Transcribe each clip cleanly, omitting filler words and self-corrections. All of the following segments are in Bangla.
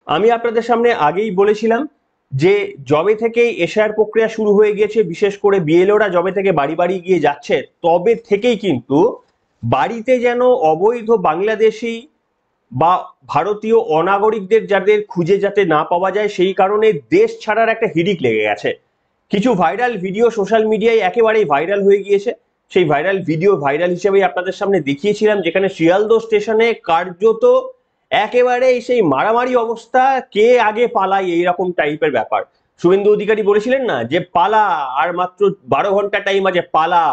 আমি আপনাদের সামনে আগেই বলেছিলাম যে জবে থেকে এশআর প্রক্রিয়া শুরু হয়ে গিয়েছে, বিশেষ করে বিএলওরা জবে থেকে বাড়ি বাড়ি গিয়ে যাচ্ছে তবে থেকেই কিন্তু বাড়িতে যেন অবৈধ বাংলাদেশি বা ভারতীয় অনাগরিকদের যাদের খুঁজে যাতে না পাওয়া যায় সেই কারণে দেশ ছাড়ার একটা হিড়িক লেগে গেছে। কিছু ভাইরাল ভিডিও সোশ্যাল মিডিয়ায় একেবারেই ভাইরাল হয়ে গিয়েছে। সেই ভাইরাল ভিডিও ভাইরাল হিসেবেই আপনাদের সামনে দেখিয়েছিলাম, যেখানে শিয়ালদহ স্টেশনে কার্যত একেবারে সেই মারামারি অবস্থা, কে আগে পালায় এইরকম টাইপের ব্যাপার। শুভেন্দু অধিকারী বলেছিলেন না যে পালা, আর মাত্র 12 ঘন্টা টাইম আছে, পালা।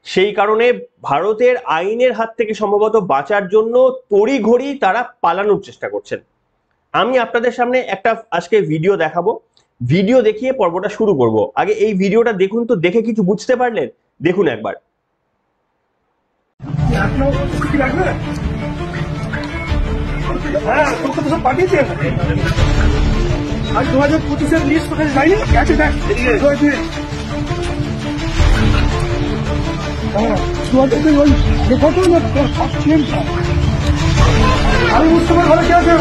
সেই কারণে ভারতের আইনের হাত থেকে সম্ভবত বাঁচার জন্য তড়িঘড়ি তারা পালানোর চেষ্টা করছেন। আমি আপনাদের সামনে একটা আজকে ভিডিও দেখাবো, ভিডিও দেখিয়ে পর্বটা শুরু করব। আগে এই ভিডিওটা দেখুন তো, দেখে কিছু বুঝতে পারলেন? দেখুন একবার। হ্যাঁ, তোকে তো সব পাঠিয়েছে আজ 2025-এর লিস্ট কোথায় যায়নি, গেছে দেখ। হ্যাঁ, 2000 ওই রেকর্ড না সব চেঞ্জ। আমি বুঝতে পারি ভালো কি আছে।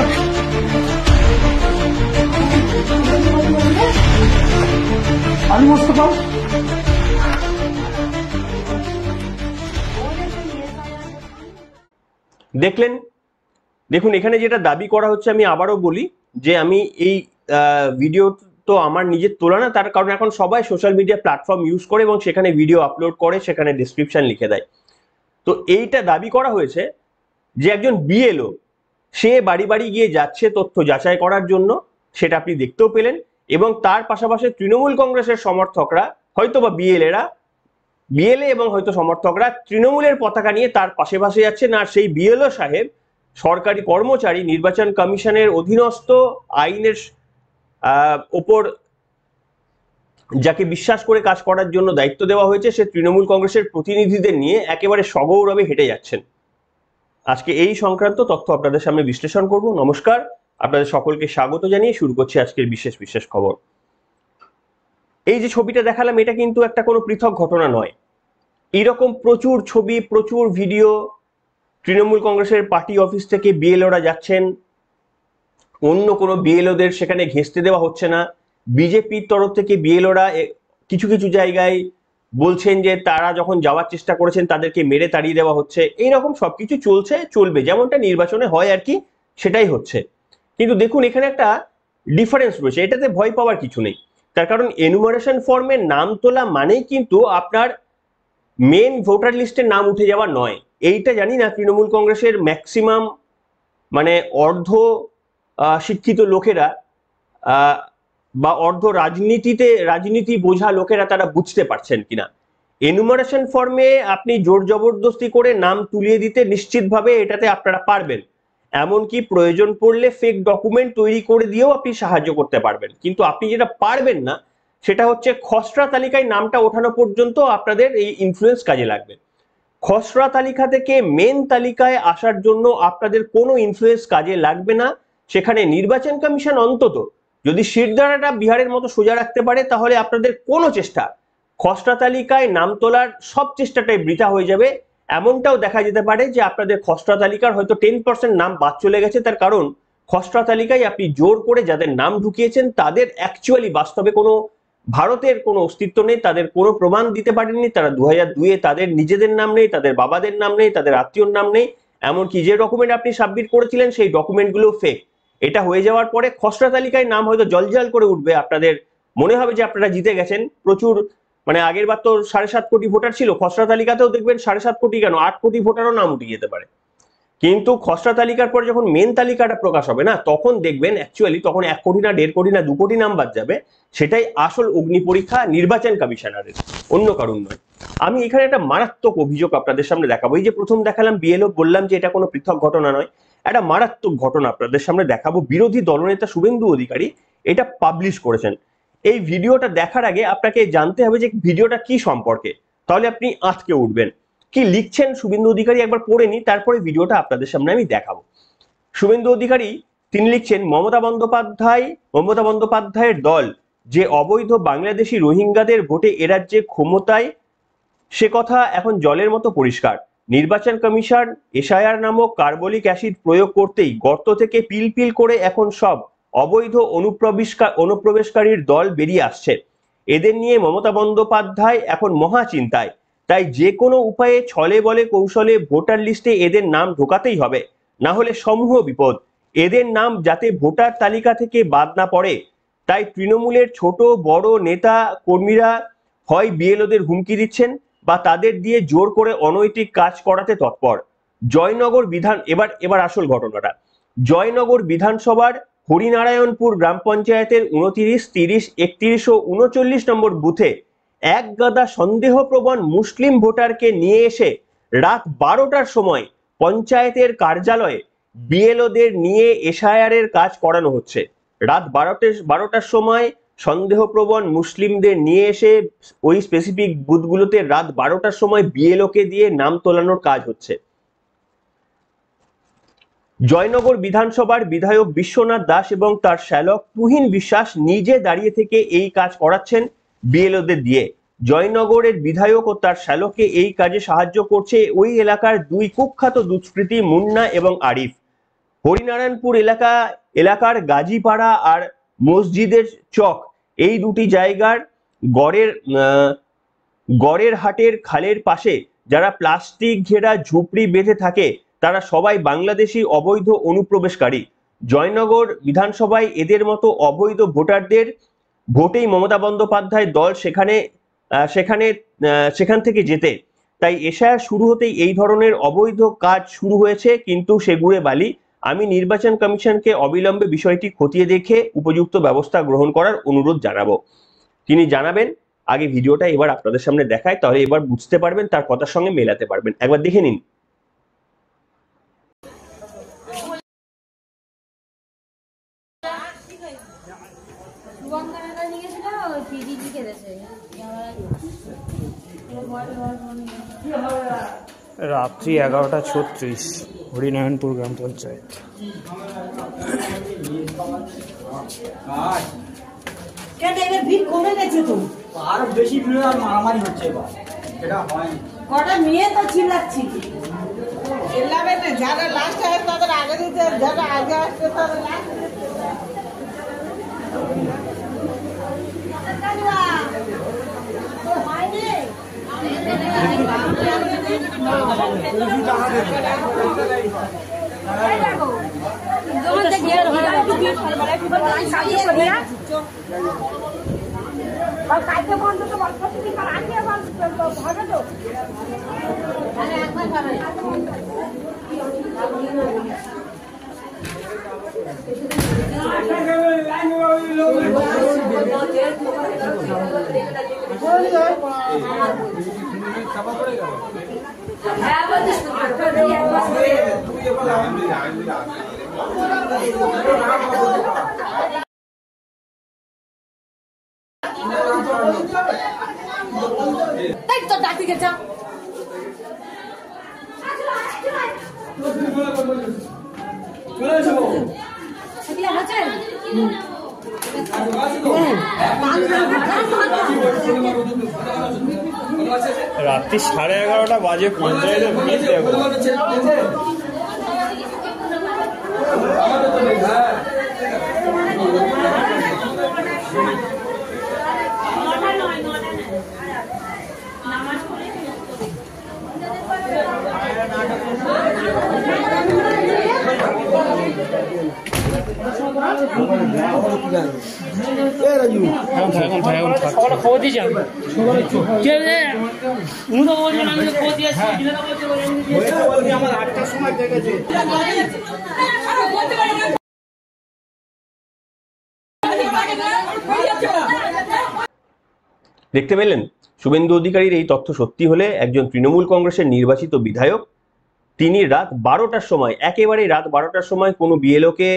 আমি বুঝতে পার দেখলেন? দেখুন এখানে যেটা দাবি করা হচ্ছে, আমি আবারও বলি যে আমি এই ভিডিও তো আমার নিজের তোলা না, তার কারণ এখন সবাই সোশ্যাল মিডিয়া প্ল্যাটফর্ম ইউজ করে এবং সেখানে ভিডিও আপলোড করে, সেখানে ডেসক্রিপশন লিখে দেয়। তো এইটা দাবি করা হয়েছে যে একজন বিএলও সে বাড়ি বাড়ি গিয়ে যাচ্ছে তথ্য যাচাই করার জন্য, সেটা আপনি দেখতেও পেলেন। এবং তার পাশাপাশি তৃণমূল কংগ্রেসের সমর্থকরা হয়তো বা বিএলএ এবং হয়তো সমর্থকরা তৃণমূলের পতাকা নিয়ে তার পাশে পাশে যাচ্ছেন। আর সেই বিএলও সাহেব সরকারি কর্মচারী, নির্বাচন কমিশনের অধীনস্থ, আইনের ওপর যাকে বিশ্বাস করে কাজ করার জন্য দায়িত্ব দেওয়া হয়েছে, সে তৃণমূল কংগ্রেসের প্রতিনিধিদের নিয়ে একেবারে সগৌরবে হেঁটে যাচ্ছেন। আজকে এই সংক্রান্ত তথ্য আপনাদের সামনে বিশ্লেষণ করব। নমস্কার, আপনাদের সকলকে স্বাগত জানিয়ে শুরু করছি আজকের বিশেষ বিশেষ খবর। এই যে ছবিটা দেখালাম, এটা কিন্তু একটা কোনো পৃথক ঘটনা নয়। এইরকম প্রচুর ছবি, প্রচুর ভিডিও, তৃণমূল কংগ্রেসের পার্টি অফিস থেকে বিএলওরা যাচ্ছেন, অন্য কোনো বিএলওদের সেখানে ঘেঁষতে দেওয়া হচ্ছে না। বিজেপির তরফ থেকে বিএলওরা কিছু কিছু জায়গায় বলছেন যে তারা যখন যাওয়ার চেষ্টা করেছেন তাদেরকে মেরে তাড়িয়ে দেওয়া হচ্ছে। এইরকম সবকিছু চলবে, যেমনটা নির্বাচনে হয় আর কি, সেটাই হচ্ছে। কিন্তু দেখুন এখানে একটা ডিফারেন্স রয়েছে, এটাতে ভয় পাওয়ার কিছু নেই। তার কারণ এনুমারেশন ফর্মে নাম তোলা মানেই কিন্তু আপনার মেন ভোটার লিস্টের নাম উঠে যাওয়া নয়। এইটা জানি না তৃণমূল কংগ্রেসের ম্যাক্সিমাম মানে অর্ধ শিক্ষিত লোকেরা বা অর্ধ রাজনীতি বোঝা লোকেরা তারা বুঝতে পারছেন কিনা। এনুমারেশন ফর্মে আপনি জোর জবরদস্তি করে নাম তুলিয়ে দিতে নিশ্চিতভাবে এটাতে আপনারা পারবেন। এমনকি প্রয়োজন পড়লে ফেক ডকুমেন্ট তৈরি করে দিয়েও আপনি সাহায্য করতে পারবেন। কিন্তু আপনি যেটা পারবেন না সেটা হচ্ছে খসড়া তালিকায় নামটা ওঠানো পর্যন্ত আপনাদের এই ইনফ্লুয়েন্স কাজে লাগবে। খসড়া তালিকা থেকে মেন তালিকায় আসার জন্য আপনাদের কোনো ইনফ্লুয়েন্স কাজে লাগবে না। সেখানে নির্বাচন কমিশন অন্তত যদি শিরদাঁড়াটা বিহারের মতো সোজা রাখতে পারে, তাহলে আপনাদের কোনো চেষ্টা, খসড়া তালিকায় নাম তোলার সব চেষ্টাটাই বৃথা হয়ে যাবে। এমনটাও দেখা যেতে পারে যে আপনাদের খসড়া তালিকার হয়তো 10% নাম বাদ চলে গেছে, তার কারণ খসড়া তালিকায় আপনি জোর করে যাদের নাম ঢুকিয়েছেন তাদের অ্যাকচুয়ালি বাস্তবে কোনো ভারতের কোনো অস্তিত্ব নেই, তাদের কোনো প্রমাণ দিতে পারেননি। তারা 2002-এ তাদের নিজেদের নাম নেই, তাদের বাবাদের নাম নেই, তাদের আত্মীয়র নাম নেই। এমনকি যে ডকুমেন্ট আপনি সাবমিট করেছিলেন সেই ডকুমেন্টগুলো ফেক। এটা হয়ে যাওয়ার পরে খসড়া তালিকায় নাম হয়তো জলজল করে উঠবে, আপনাদের মনে হবে যে আপনারা জিতে গেছেন। প্রচুর মানে আগের বার তো 7.5 কোটি ভোটার ছিল, খসড়া তালিকাতেও দেখবেন 7.5 কোটি কেন 8 কোটি ভোটারও নাম উঠে যেতে পারে। কিন্তু খসড়া তালিকার পর যখন মেন তালিকাটা প্রকাশ হবে না, তখন দেখবেন অ্যাকচুয়ালি তখন 1 কোটি না 1.5 কোটি না 2 কোটি নাম বাদ যাবে। সেটাই আসল অগ্নি পরীক্ষা নির্বাচন কমিশনারের, অন্য কারণ নয়। আমি এখানে একটা মারাত্মক অভিযোগ আপনাদের সামনে দেখাবো। এই যে প্রথম দেখালাম বিএলও, বললাম যে এটা কোনো পৃথক ঘটনা নয়, একটা মারাত্মক ঘটনা আপনাদের সামনে দেখাবো। বিরোধী দলনেতা শুভেন্দু অধিকারী এটা পাবলিশ করেছেন। এই ভিডিওটা দেখার আগে আপনাকে জানতে হবে যে ভিডিওটা কি সম্পর্কে, তাহলে আপনি আটকে উঠবেন। কি লিখছেন শুভেন্দু অধিকারী একবার পড়ে নি, তারপরে ভিডিওটা আপনাদের সামনে আমি দেখাবো। শুভেন্দু অধিকারী তিনি লিখছেন, মমতা বন্দ্যোপাধ্যায়ের দল যে অবৈধ বাংলাদেশি রোহিঙ্গাদের ভোটে এ রাজ্যে ক্ষমতায়, সে কথা এখন জলের মতো পরিষ্কার। নির্বাচন কমিশন এসআইআর নামক কার্বলিক অ্যাসিড প্রয়োগ করতেই গর্ত থেকে পিল পিল করে এখন সব অবৈধ অনুপ্রবেশকারীর দল বেরিয়ে আসছে। এদের নিয়ে মমতা বন্দ্যোপাধ্যায় এখন মহা চিন্তায়। তাই যে কোনো উপায়ে ছলে বলে কৌশলে ভোটার লিস্টে এদের নাম ঢোকাতেই হবে, না হলে সমূহ বিপদ। এদের নাম যাতে ভোটার তালিকা থেকে বাদ না পড়ে, তাই তৃণমূলের ছোট বড় নেতা কর্মীরা হয় বিএলওদের হুমকি দিচ্ছেন বা তাদের দিয়ে জোর করে অনৈতিক কাজ করাতে তৎপর। জয়নগর এবার আসল ঘটনাটা। জয়নগর বিধানসভার হরিনারায়ণপুর গ্রাম পঞ্চায়েতের 29, 30, 31 ও 39 নম্বর বুথে এক গাদা সন্দেহপ্রবণ মুসলিম ভোটারকে নিয়ে এসে রাত 12টার সময় পঞ্চায়েতের কার্যালয়ে বিএলওদের নিয়ে এসআইআর এর কাজ করানো হচ্ছে। রাত 12টার সময় সন্দেহপ্রবণ মুসলিমদের নিয়ে এসে ওই স্পেসিফিক বুথগুলোতে রাত 12টার সময় বিএলওকে দিয়ে নাম তোলানোর কাজ হচ্ছে। জয়নগর বিধানসভার বিধায়ক বিশ্বনাথ দাস এবং তার শ্যালক তুহিন বিশ্বাস নিজে দাঁড়িয়ে থেকে এই কাজ করাচ্ছেন বিএলওদের দিয়ে। জয়নগরের বিধায়ক ও তার শ্যালককে এই কাজে সাহায্য করছে ওই এলাকার দুই কুখ্যাত দুষ্কৃতী মুন্না এবং আরিফ। হরিনারায়ণপুর এলাকার গাজীপাড়া আর মসজিদের চক, এই দুটি জায়গার গড়ের হাটের খালের পাশে যারা প্লাস্টিক ঘেরা ঝুপড়ি বেঁধে থাকে তারা সবাই বাংলাদেশি অবৈধ অনুপ্রবেশকারী। জয়নগর বিধানসভায় এদের মতো অবৈধ ভোটারদের ভোটেই মমতা বন্দ্যোপাধ্যায় দল সেখান থেকে যেতে। তাই এসআইআর শুরু হতেই এই ধরনের অবৈধ কাজ শুরু হয়েছে, কিন্তু সে গুড়ে বালি। আমি নির্বাচন কমিশনকে অবিলম্বে বিষয়টি খতিয়ে দেখে উপযুক্ত ব্যবস্থা গ্রহণ করার অনুরোধ জানাবো। তিনি জানাবেন। আগে ভিডিওটা এবার আপনাদের সামনে দেখায়, তাহলে এবার বুঝতে পারবেন, তার কথার সঙ্গে মেলাতে পারবেন। একবার দেখে নিন। রাত্রি 11:36, হরিনারায়ণপুর গ্রাম পঞ্চায়েত। ভিড় কমে গেছে তো, আর বেশি ভিড় আর মারামারি হচ্ছে এবার, এটা হয় কটা মেয়ে তো চিল্লাচ্ছি। চিল্লাবে না, যারা লাস্ট আসে তাদের আগে দিতে, যারা আগে আসবে তাদের লাস্ট তো ডাকি গেছে রাত্রি 11:30 বাজে পঞ্চায়েতে ভিড় দেখো। খবর দিয়েছেন উনি তো বলছেন আমি তো খবর দিয়েছি আমার 8টার সময় দেখেছে। দেখতে পেলেন শুভেন্দু অধিকারীর এই তথ্য সত্যি হলে একজন তৃণমূল কংগ্রেসের নির্বাচিত বিধায়ক তিনি রাত 12টার সময়, একেবারে রাত 12টার সময় কোনো বিএলওকে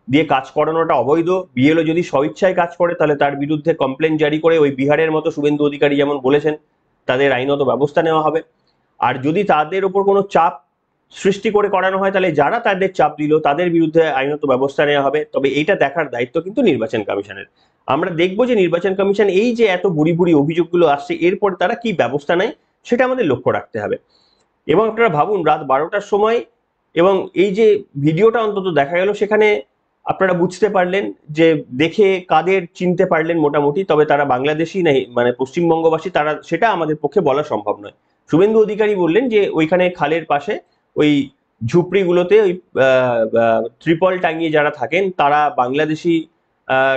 দিয়ে কাজ করানোটা অবৈধ। বিএলও যদি স্বইচ্ছায় কাজ করে তাহলে তার বিরুদ্ধে কমপ্লেন জারি করে ওই বিহারের মতো শুভেন্দু অধিকারী যেমন বলেছেন তাদের আইনত ব্যবস্থা নেওয়া হবে। আর যদি তাদের উপর কোনো চাপ সৃষ্টি করে করানো হয় তাহলে যারা তাদের চাপ দিল তাদের বিরুদ্ধে আইনত ব্যবস্থা নেওয়া হবে। তবে এইটা দেখার দায়িত্ব কিন্তু নির্বাচন কমিশনের। আমরা দেখবো যে নির্বাচন কমিশন এই যে এত বুড়ি বুড়ি অভিযোগগুলো আসছে এরপর তারা কি ব্যবস্থা নেয় সেটা আমাদের লক্ষ্য রাখতে হবে। এবং আপনারা ভাবুন রাত 12টার সময়, এবং এই যে ভিডিওটা অন্তত দেখা গেল, সেখানে আপনারা বুঝতে পারলেন যে দেখে কাদের চিনতে পারলেন মোটামুটি, তবে তারা বাংলাদেশি নেই, মানে পশ্চিমবঙ্গবাসী তারা, সেটা আমাদের পক্ষে বলা সম্ভব নয়। শুভেন্দু অধিকারী বললেন যে ওইখানে খালের পাশে ওই ঝুপড়িগুলোতে ওই ত্রিপল টাঙিয়ে যারা থাকেন তারা বাংলাদেশি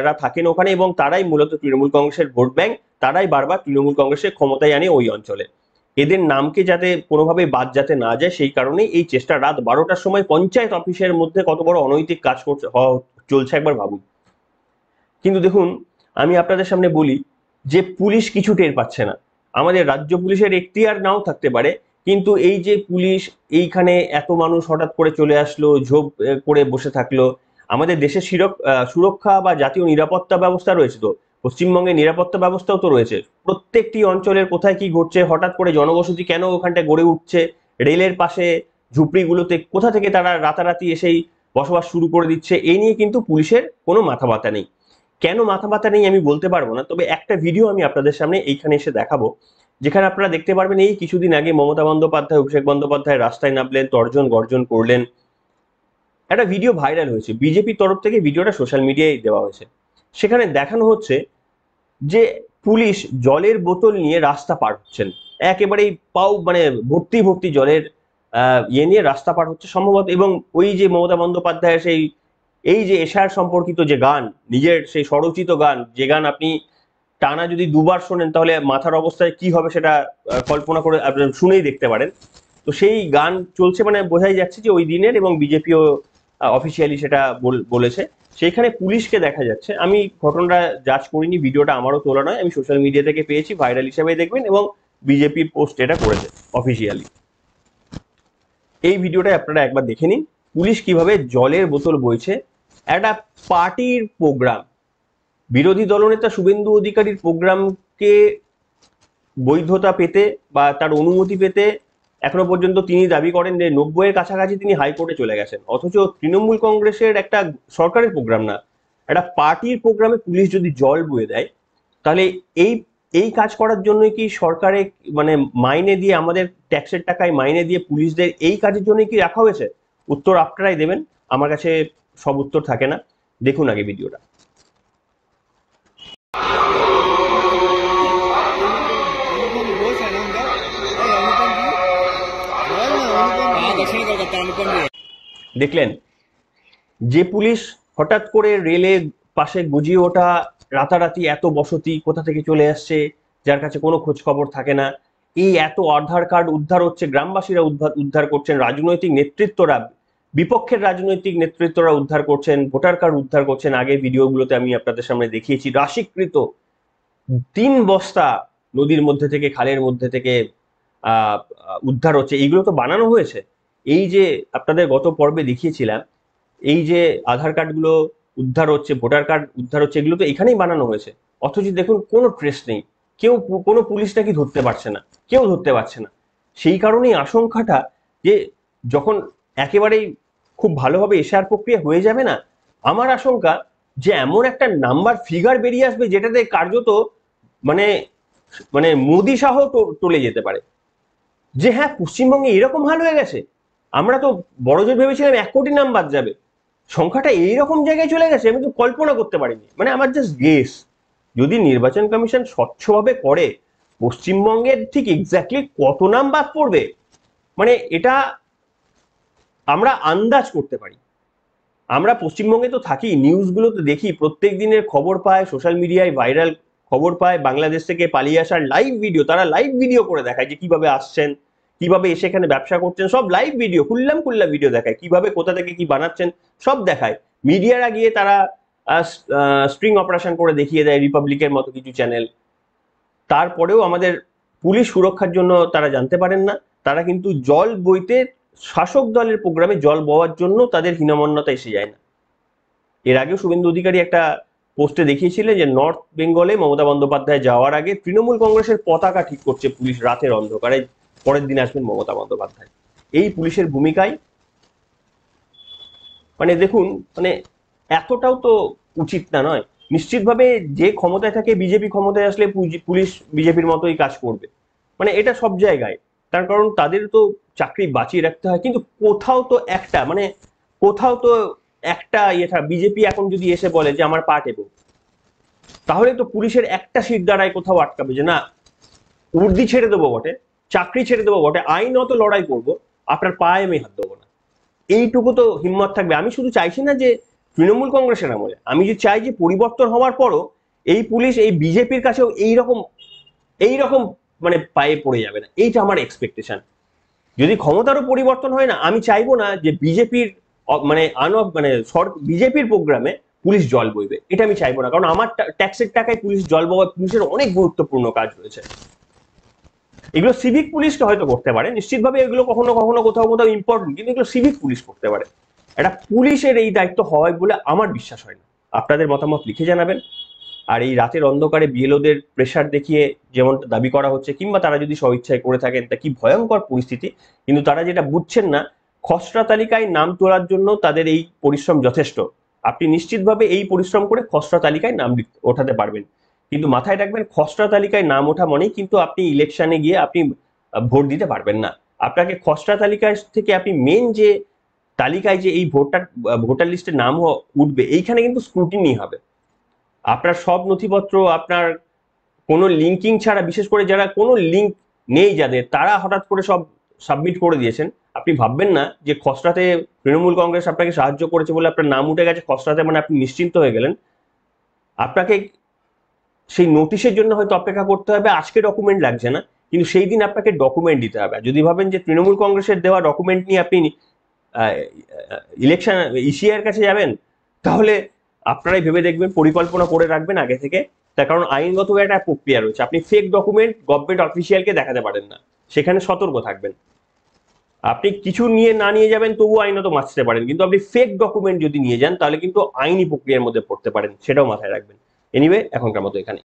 রা থাকেন ওখানে, এবং তারাই মূলত তৃণমূল কংগ্রেসের ভোট ব্যাংক, তারাই বারবার তৃণমূল কংগ্রেসের ক্ষমতায় আনে ওই অঞ্চলে। এদের নামকে যাতে কোনোভাবে বাদ যাতে না যায় সেই কারণেই এই চেষ্টা। রাত 12টার সময় পঞ্চায়েত অফিসের মধ্যে কত বড় অনৈতিক কাজ চলছে একবার ভাবুন। কিন্তু দেখুন, আমি আপনাদের সামনে বলি যে পুলিশ কিছু টের পাচ্ছে না। আমাদের রাজ্য পুলিশের এখতিয়ার নাও থাকতে পারে, কিন্তু এই যে পুলিশ এইখানে এত মানুষ হঠাৎ করে চলে আসলো, ঝোপ করে বসে থাকলো, আমাদের দেশের সুরক্ষা বা জাতীয় নিরাপত্তা ব্যবস্থা রয়েছে, তো পশ্চিমবঙ্গের নিরাপত্তা ব্যবস্থাও তো রয়েছে। প্রত্যেকটি অঞ্চলের কোথায় কি ঘটছে, হঠাৎ করে জনবসতি কেন ওখানটায় গড়ে উঠছে, রেলের পাশে ঝুপড়িগুলোতে কোথা থেকে তারা রাতারাতি এসেই বসবাস শুরু করে দিচ্ছে, এই নিয়ে কিন্তু পুলিশের কোনো মাথা ব্যথা নেই। কেন মাথা ব্যথা নেই আমি বলতে পারবো না, তবে একটা ভিডিও আমি আপনাদের সামনে এইখানে এসে দেখাবো, যেখানে আপনারা দেখতে পারবেন এই কিছুদিন আগে মমতা বন্দ্যোপাধ্যায়, অভিষেক বন্দ্যোপাধ্যায় রাস্তায় নামলেন, তর্জন গর্জন করলেন, একটা ভিডিও ভাইরাল হয়েছে, বিজেপির তরফ থেকে ভিডিওটা সোশ্যাল মিডিয়ায় দেওয়া হয়েছে। সেখানে দেখানো হচ্ছে যে পুলিশ জলের বোতল নিয়ে রাস্তা পার হচ্ছেন, একেবারেই মানে ভর্তি ভর্তি জলের ইয়ে নিয়ে রাস্তা পার হচ্ছে সম্ভবত, এবং ওই যে মমতা বন্দ্যোপাধ্যায়ের সেই এই যে এশার সম্পর্কিত যে গান, নিজের সেই স্বরচিত গান, যে গান আপনি টানা যদি দুবার শোনেন তাহলে মাথার অবস্থায় কি হবে সেটা কল্পনা করে শুনেই দেখতে পারেন। তো সেই গান চলছে, মানে বোঝাই যাচ্ছে যে ওই দিনের, এবং বিজেপিও অফিসিয়ালি সেটা বলেছে। সেইখানে পুলিশকে দেখা যাচ্ছে, আমি ঘটনাটা যাচ করিনি, ভিডিওটা আমারও তোলা নয়, আমি সোশ্যাল মিডিয়া থেকে পেয়েছি, ভাইরাল হিসেবে দেখবেন, এবং বিজেপির পোস্ট এটা করেছে অফিসিয়ালি। এই ভিডিওটা আপনারা একবার দেখে নিন, পুলিশ কিভাবে জলের বোতল বইছে। একটা পার্টির প্রোগ্রাম, বিরোধী দলনেতা শুভেন্দু অধিকারীর প্রোগ্রামকে বৈধতা পেতে বা তার অনুমতি পেতে এখনো পর্যন্ত তিনি দাবি করেন যে 90-এর কাছাকাছি তিনি হাইকোর্টে চলে গেছেন, অথচ তৃণমূল কংগ্রেসের একটা সরকারের প্রোগ্রাম না, একটা পার্টির প্রোগ্রামে পুলিশ যদি জল বয়ে দেয়, তাহলে এই কাজ করার জন্যই কি সরকারে মানে মাইনে দিয়ে, আমাদের ট্যাক্সের টাকায় মাইনে দিয়ে পুলিশদের এই কাজের জন্যই কি রাখা হয়েছে? উত্তর আপনারাই দেবেন, আমার কাছে সব উত্তর থাকে না। দেখুন আগে ভিডিওটা। দেখলেন যে পুলিশ হঠাৎ করে রেলের পাশে গজিয়ে ওঠা, রাতারাতি এত বসতি কোথা থেকে চলে আসছে যার কাছে কোনো খোঁজ খবর থাকে না, এই এত আধার কার্ড উদ্ধার হচ্ছে, গ্রামবাসীরা উদ্ধার করছেন, রাজনৈতিক নেতৃত্বরা, বিপক্ষের রাজনৈতিক নেতৃত্বরা উদ্ধার করছেন, ভোটার কার্ড উদ্ধার করছেন। আগে ভিডিওগুলোতে আমি আপনাদের সামনে দেখিয়েছি, রাশিকৃত 3 বস্তা নদীর মধ্যে থেকে, খালের মধ্যে থেকে উদ্ধার হচ্ছে। এইগুলো তো বানানো হয়েছে। এই যে আপনাদের গত পর্বে দেখিয়েছিলাম, এই যে আধার কার্ডগুলো উদ্ধার হচ্ছে, ভোটার কার্ড উদ্ধার হচ্ছে, এগুলো তো এখানেই বানানো হয়েছে। অথচ দেখুন কোনো ট্রেস নেই, কেউ, কোনো পুলিশ নাকি ধরতে পারছে না, কেউ ধরতে পারছে না। সেই কারণেই আশঙ্কাটা যে যখন একেবারেই খুব ভালোভাবে এশার প্রক্রিয়া হয়ে যাবে না, আমার আশঙ্কা যে এমন একটা নাম্বার ফিগার বেরিয়ে আসবে যেটাতে কার্যত মানে মানে মোদি সহ টলে যেতে পারে, যে হ্যাঁ পশ্চিমবঙ্গে এরকম হাল হয়ে গেছে। আমরা তো বড় জোর ভেবেছিলাম 1 কোটি নাম বাদ যাবে, সংখ্যাটা এইরকম জায়গায় চলে গেছে আমি তো কল্পনা করতে পারিনি। মানে আমার জাস্ট গেস, যদি নির্বাচন কমিশন স্বচ্ছভাবে করে, পশ্চিমবঙ্গের ঠিক এক্স্যাক্টলি কত নাম বাদ পড়বে, মানে এটা আমরা আন্দাজ করতে পারি। আমরা পশ্চিমবঙ্গে তো থাকি, নিউজগুলো তো দেখি, প্রত্যেক দিনের খবর পায়, সোশ্যাল মিডিয়ায় ভাইরাল খবর পায়, বাংলাদেশ থেকে পালিয়ে আসার লাইভ ভিডিও, তারা লাইভ ভিডিও করে দেখায় যে কিভাবে আসছেন, কিভাবে এসে এখানে ব্যবসা করছেন, সব লাইভ ভিডিও, খুল্লাম ভিডিও দেখায়, কিভাবে কোথা থেকে কি বানাচ্ছেন সব দেখায়। মিডিয়ারা গিয়ে তারা স্ট্রিং অপারেশন করে দেখিয়ে দেয়, রিপাবলিকের মতো কিছু চ্যানেল। তারপরেও আমাদের পুলিশ সুরক্ষার জন্য তারা জানতে পারেন না, তারা কিন্তু জল বইতে, শাসক দলের প্রোগ্রামে জল বওয়ার জন্য তাদের হীনমন্যতা এসে যায় না। এর আগেও শুভেন্দু অধিকারী একটা পোস্টে দেখিয়েছিলেন যে নর্থ বেঙ্গলে মমতা বন্দ্যোপাধ্যায় যাওয়ার আগে তৃণমূল কংগ্রেসের পতাকা ঠিক করছে পুলিশ রাতের অন্ধকারে, পরের দিন আসবেন মমতা বন্দ্যোপাধ্যায়। এই পুলিশের ভূমিকায় মানে দেখুন, মানে এতটাও তো উচিত না, নয়? নিশ্চিতভাবে যে ক্ষমতায় থাকে, বিজেপি ক্ষমতায় আসলে পুলিশ বিজেপির মতোই কাজ করবে, মানে এটা সব জায়গায়। তার কারণ তাদের তো চাকরি বাঁচিয়ে রাখতে হয়, কিন্তু কোথাও তো একটা বিজেপি এখন যদি এসে বলে যে আমার পা টেপো, তাহলে তো পুলিশের একটা সিট দ্বারাই কোথাও আটকাবে যে না, উর্দি ছেড়ে দেবো বটে, চাকরি ছেড়ে দেবো বটে, আইনত লড়াই করব, আপনার পায়ে আমি হাত দেবো না, এইটুকু তো হিম্মত থাকবে। আমি শুধু চাইছি না যে তৃণমূল কংগ্রেসের আমলে, আমি যে চাই যে পরিবর্তন হওয়ার পরও এই পুলিশ এই বিজেপির কাছেও এইরকম মানে পায়ে পড়ে যাবে না, এইটা আমার এক্সপেকটেশন। যদি ক্ষমতারও পরিবর্তন হয় না, আমি চাইবো না যে বিজেপির প্রোগ্রামে পুলিশ জল বইবে, এটা আমি চাইবো না। কারণ আমার ট্যাক্সের টাকায় পুলিশ জল বওয়া, পুলিশের অনেক গুরুত্বপূর্ণ কাজ রয়েছে। এগুলো সিভিক পুলিশকে হয়তো করতে পারে, নিশ্চিতভাবে এগুলো কখনো কখনো কোথাও ইম্পর্টেন্ট, কিন্তু এগুলো সিভিক পুলিশ করতে পারে। এটা পুলিশের এই দায়িত্ব হয় বলে আমার বিশ্বাস হয় না। আপনাদের মতামত লিখে জানাবেন। আর এই রাতের অন্ধকারে বিএলওদের প্রেসার দেখিয়ে যেমন দাবি করা হচ্ছে, কিংবা তারা যদি স্বইচ্ছায় করে থাকেন, তা কি ভয়ঙ্কর পরিস্থিতি। কিন্তু তারা যেটা বুঝছেন না, খসড়া তালিকায় নাম তোলার জন্য তাদের এই পরিশ্রম যথেষ্ট। আপনি নিশ্চিতভাবে এই পরিশ্রম করে খসড়া তালিকায় নাম ওঠাতে পারবেন, কিন্তু মাথায় রাখবেন, খসড়া তালিকায় নাম ওঠা মানেই কিন্তু আপনি ইলেকশনে গিয়ে আপনি ভোট দিতে পারবেন না। আপনাকে খসড়া তালিকায় থেকে আপনি মেন যে তালিকায় যে এই ভোটার লিস্টে নাম উঠবে, এইখানে কিন্তু স্ক্রুটিনি হবে। আপনার সব নথিপত্র, আপনার কোনো লিঙ্কিং ছাড়া, বিশেষ করে যারা কোনো লিঙ্ক নেই যাদের, তারা হঠাৎ করে সব সাবমিট করে দিয়েছেন। আপনি ভাববেন না যে খসড়াতে তৃণমূল কংগ্রেস আপনাকে সাহায্য করেছে বলে আপনার নাম উঠে গেছে খসড়াতে, মানে আপনি নিশ্চিন্ত হয়ে গেলেন। আপনাকে সেই নোটিশের জন্য হয়তো অপেক্ষা করতে হবে, আজকে ডকুমেন্ট লাগছে না, কিন্তু সেই দিন আপনাকে ডকুমেন্ট দিতে হবে। যদি ভাবেন যে তৃণমূল কংগ্রেসের দেওয়া ডকুমেন্ট নিয়ে আপনি ইলেকশন ইসিআর কাছে যাবেন, তাহলে আপনারাই ভেবে দেখবেন, পরিকল্পনা করে রাখবেন আগে থেকে। তার কারণ আইনগত একটা প্রক্রিয়া রয়েছে, আপনি ফেক ডকুমেন্ট গভর্নমেন্ট অফিসিয়ালকে দেখাতে পারেন না, সেখানে সতর্ক থাকবেন। আপনি কিছু না নিয়ে যাবেন তবু আইনত বাঁচতে পারেন, কিন্তু আপনি ফেক ডকুমেন্ট যদি নিয়ে যান তাহলে কিন্তু আইনি প্রক্রিয়ার মধ্যে পড়তে পারেন, সেটাও মাথায় রাখবেন। এনিওয়ে, এখনকার মতো এখানে।